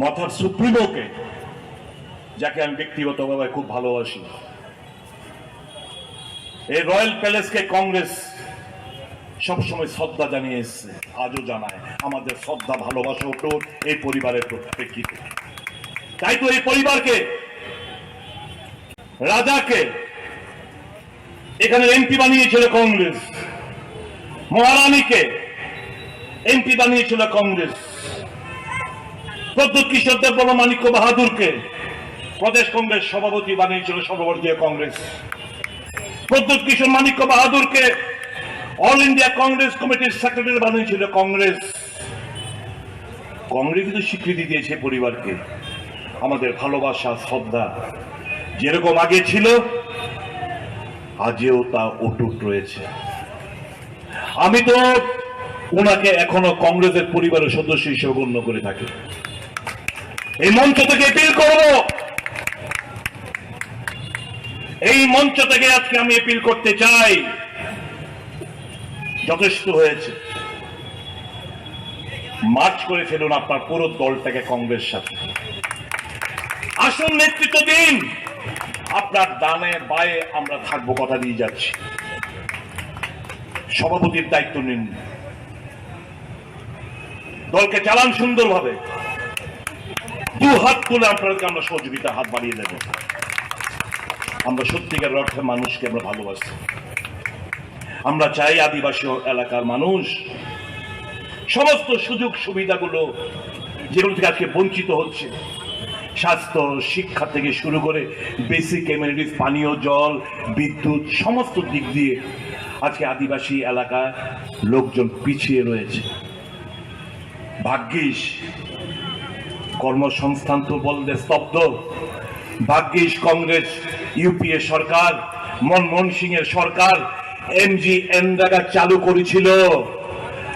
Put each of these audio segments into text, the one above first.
মাথার সুপ্রিমোকে, যাকে আমি ব্যক্তিগতভাবে খুব ভালোবাসি, এই রয়্যাল প্যালেসকে কংগ্রেস সবসময় শ্রদ্ধা জানিয়ে এসছে, আজও জানায়। আমাদের শ্রদ্ধা ভালোবাসা ওঠো এই পরিবারের প্রেক্ষিতে। তাই তো এই পরিবারকে, রাজাকে এখানে এমপি বানিয়েছিল কংগ্রেস, মহারানীকে এমপি বানিয়েছিল কংগ্রেস, প্রদ্যুৎ কিশোর দেববর্মা মাণিক্য বাহাদুরকে প্রদেশ কংগ্রেস সভাপতি বানিয়েছিল সর্বভারতীয় কংগ্রেস, প্রদ্যুৎ কিশোর মাণিক্য বাহাদুরকে অল ইন্ডিয়া কংগ্রেস কমিটির সেক্রেটারি বানিয়েছিল কংগ্রেস। কংগ্রেস কিন্তু স্বীকৃতি দিয়েছে পরিবারকে। আমাদের ভালোবাসা, শ্রদ্ধা যেরকম আগে ছিল, আজও তা অটুট রয়েছে। আমি তো ওনাকে এখনো কংগ্রেসের পরিবারের সদস্য হিসেবে গণ্য করে থাকি। এই মঞ্চ থেকে এপিল করব, এই মঞ্চ থেকে আজকে আমি এপিল করতে চাই, যথেষ্ট হয়েছে। মার্চ করে ফেলুন আপনার পুরো দলটাকে কংগ্রেস সাথে, আসল নেতৃত্ব দিন। আপনার ডানে বায়ে আমরা থাকবো, কথা দিয়ে যাচ্ছি। সভাপতির দায়িত্ব নিন, দলকে চালান সুন্দরভাবে। দু হাত তুলে আপনাদেরকে আমরা সহযোগিতা হাত বাড়িয়ে দেব। আমরা সত্যিকার অর্থে মানুষকে আমরা ভালোবাসি। আমরা চাই আদিবাসী এলাকার মানুষ সমস্ত সুযোগ সুবিধাগুলো যেগুলো থেকে আজকে বঞ্চিত হচ্ছে, স্বাস্থ্য, শিক্ষা থেকে শুরু করে বেসিক এমিনিটিস, পানীয় জল, বিদ্যুৎ, সমস্ত দিক দিয়ে আজকে আদিবাসী এলাকায় লোকজন পিছিয়ে রয়েছে। ভাগ্যিস কর্মসংস্থান তো বলতে স্তব্ধ। ভাগ্যিস কংগ্রেস ইউপিএ সরকার, মনমোহন সিং এর সরকার এমজিএনরেগা চালু করেছিল।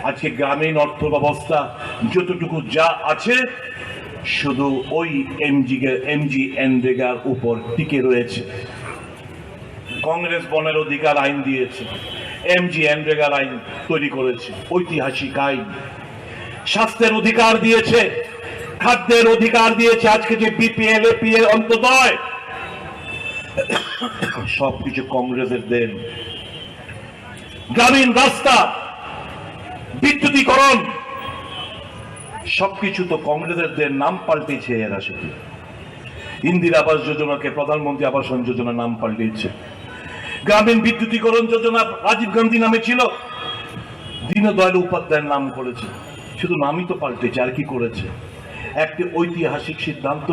আজকে গ্রামীণ অর্থ ব্যবস্থা যতটুকু যা আছে শুধু ওই এমজিএনরেগার উপর টিকে রয়েছে। কংগ্রেস বনের অধিকার আইন দিয়েছে, এমজিএনরেগার আইন তৈরি করেছে, ঐতিহাসিক আইন। স্বাস্থ্যের অধিকার দিয়েছে, খাদ্যের অধিকার দিয়েছে। আজকে যে বিপিএল, এপিএল, অন্তদয়, সবকিছু কংগ্রেসের দেন। গ্রামীণ রাস্তা, বিদ্যুতীকরণ, সবকিছু তো কংগ্রেসের দেন। নাম পাল্টেছে এরা শুধু। ইন্দিরা আবাস যোজনাকে প্রধানমন্ত্রী আবাসন যোজনা নাম পাল্টেছে। গ্রামীণ বিদ্যুতীকরণ যোজনা রাজীব গান্ধী নামে ছিল, দীনদয়াল উপাধ্যায়ের নাম করেছে। শুধু নামই তো পাল্টেছে, আর কি করেছে? একটি ঐতিহাসিক সিদ্ধান্ত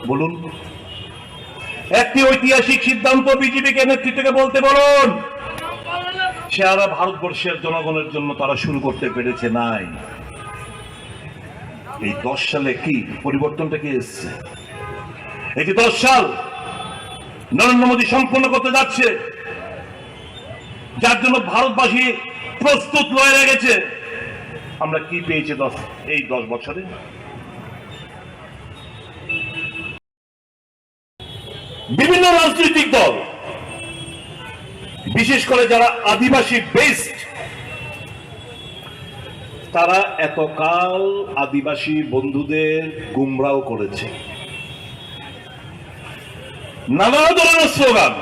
বলুন, একটি ঐতিহাসিক সিদ্ধান্ত বিজেপিকে নেতৃত্বকে বলতে বলুন। সারা ভারতবর্ষের জনগণের জন্য তারা শুরু করতে পেরেছে নাই। এই 10 সালে কি পরিবর্তনটা কি এসছে? এই যে 10 সাল নরেন্দ্র মোদী সম্পন্ন করতে যাচ্ছে, যার জন্য ভারতবাসী প্রস্তুত হয়ে গেছে, আমরা কি পেয়েছি এই 10 বছরে? বিভিন্ন রাজনৈতিক দল, বিশেষ করে যারা আদিবাসী বেসড, তারা এতকাল আদিবাসী বন্ধুদের গুমরাও করেছে। নানা ধরনের স্লোগান,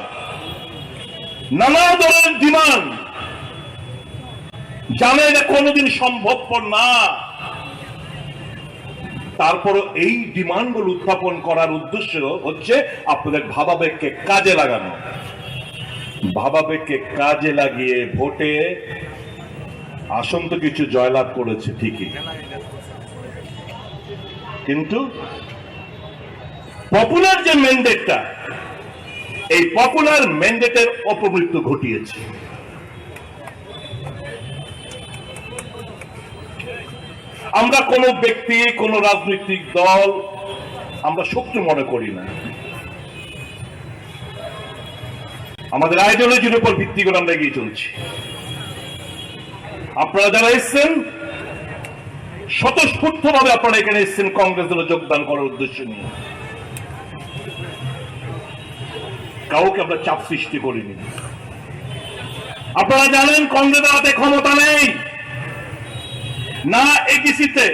নানা ধরনের ডিমান্ড, জানে এটা কোনোদিন সম্ভবপর না। তারপর এই ডিমান্ডগুলো উত্থাপন করার উদ্দেশ্য হচ্ছে আপনাদের ভাবাবেগকে কাজে লাগানো। ভাবাবেগকে কাজে লাগিয়ে ভোটে আসন তো কিছু জয়লাভ করেছে ঠিকই, কিন্তু পপুলার যে ম্যান্ডেটটা, এই পপুলার ম্যান্ডেটের অপমৃত্যু ঘটিয়েছে। আমরা কোন ব্যক্তি, কোন রাজনৈতিক দল আমরা শত্রু মনে করি না। আমাদের আইডিওলজির উপর ভিত্তি করে আমরা এগিয়ে চলছি। আপনারা যারা এসছেন, স্বতঃস্ফূর্তভাবে আপনারা এখানে এসছেন কংগ্রেস দলে যোগদান করার উদ্দেশ্য নিয়ে। কাউকে আমরা চাপ সৃষ্টি করিনি। আপনারা জানেন কংগ্রেসের হাতে ক্ষমতা নেই, না এডিসিতে,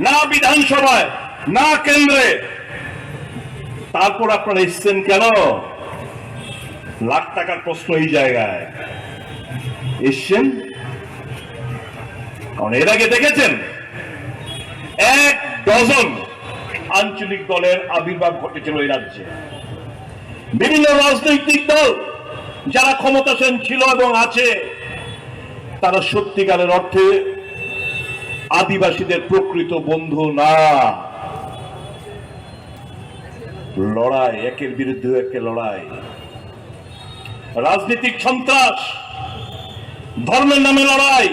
না বিধানসভায়, না কেন্দ্রে। তারপর আপনারা এসছেন কেন? লাখ টাকার প্রশ্ন এই জায়গায় এসছেন কারণ এর আগে দেখেছেন 1 ডজন আঞ্চলিক দলের আবির্ভাব ঘটেছিল এই রাজ্যে। বিভিন্ন রাজনৈতিক দল যারা ক্ষমতাসীন ছিল এবং আছে, তারা সত্যিকারের অর্থে আদিবাসীদের প্রকৃত বন্ধু না। লড়াই, একের বিরুদ্ধে একে লড়াই, রাজনৈতিক সন্ত্রাস, ধর্মের নামে লড়াই,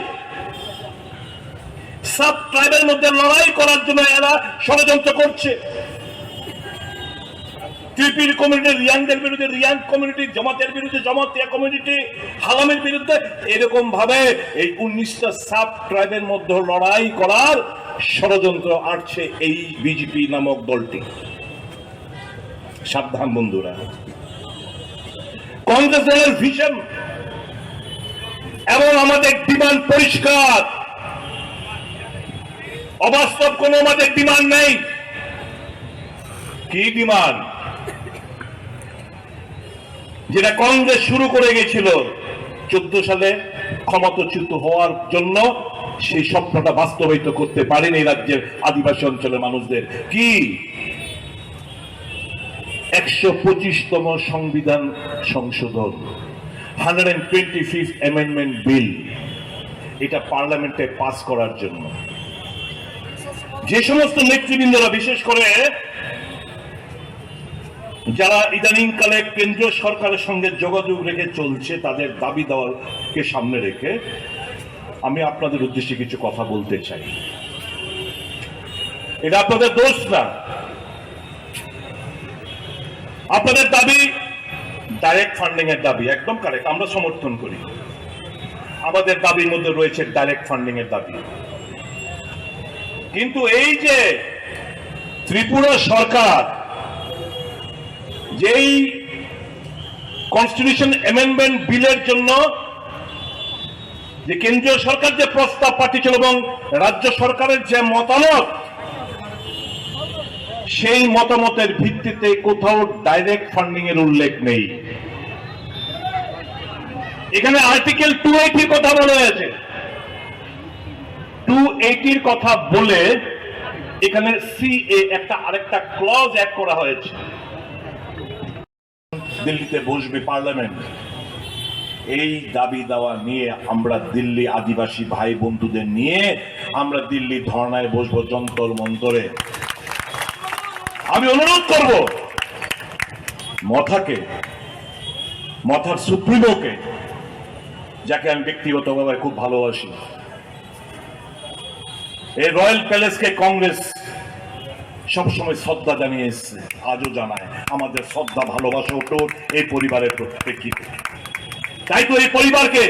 সাব ট্রাইবের মধ্যে লড়াই করার জন্য এরা ষড়যন্ত্র করছে। ত্রিপুরি কমিউনিটি রিয়াংদের বিরুদ্ধে রিয়াং কমিউনিটি, জমাতের বিরুদ্ধে জমাতিয়া কমিউনিটি, হালামের বিরুদ্ধে, এরকম ভাবে এই 19টা সাব ট্রাইবের মধ্যে লড়াই করার ষড়যন্ত্র আটছে এই বিজেপি নামক দলটি। সাবধান বন্ধুরা, কংগ্রেস দলের ভিশন এবং আমাদের ডিমান্ড পরিষ্কার, অবাস্তব কোন আমাদের ডিমান্ড নেই। কি ডিমান্ড? যেটা কংগ্রেস শুরু করে গেছিল 14 সালে ক্ষমতাচ্যুত হওয়ার জন্য, সেই স্বপ্নটা বাস্তবায়িত করতে পারেনি রাজ্যের আদিবাসী অঞ্চলের মানুষদের। কি? 125তম সংবিধান সংশোধন, 125th অ্যামেন্ডমেন্ট বিল, এটা পার্লামেন্টে পাস করার জন্য যে সমস্ত নেতৃবৃন্দরা, বিশেষ করে যারা ইদানিংকালে কেন্দ্রীয় সরকারের সঙ্গে যোগাযোগ রেখে চলছে, তাদের দাবি দেওয়াকে সামনে রেখে আমি আপনাদের উদ্দেশ্যে কিছু কথা বলতে চাই। এটা আপনাদের দোষ না। আপনাদের দাবি ডাইরেক্ট ফান্ডিং এর দাবি, একদম কারেক্ট, আমরা সমর্থন করি। আমাদের দাবির মধ্যে রয়েছে ডাইরেক্ট ফান্ডিং এর দাবি। কিন্তু এই যে ত্রিপুরা সরকার যেই কনস্টিটিউশন অ্যামেন্ডমেন্ট বিলের জন্য যে কেন্দ্রীয় সরকার যে প্রস্তাব পাঠিয়েছিল এবং রাজ্য সরকারের যে মতামত, সেই মতামতের ভিত্তিতে কোথাও ডাইরেক্ট ফান্ডিং এর উল্লেখ নেই। এখানে আর্টিকেল 280 কথা বলা হয়েছে। 280 কথা বলে এখানে সিএ একটা আরেকটা ক্লজ অ্যাড করা হয়েছে। দিল্লিতে বসবে পার্লামেন্ট, এই দাবি দেওয়া নিয়ে আমরা দিল্লি আদিবাসী ভাই বন্ধুদের নিয়ে আমরা দিল্লি ধর্নায় বসবো, যন্তর মন্তরে। আমি অনুরোধ করব মথার সুপ্রিমোকে, যাকে আমি ব্যক্তিগতভাবে খুব ভালোবাসি, এই রয়্যাল প্যালেসকে কংগ্রেস সবসময় শ্রদ্ধা জানিয়ে এসছে, আজও জানায়। আমাদের শ্রদ্ধা ভালোবাসা ওঠো এই পরিবারের প্রেক্ষিতে। তাই তো এই পরিবারকে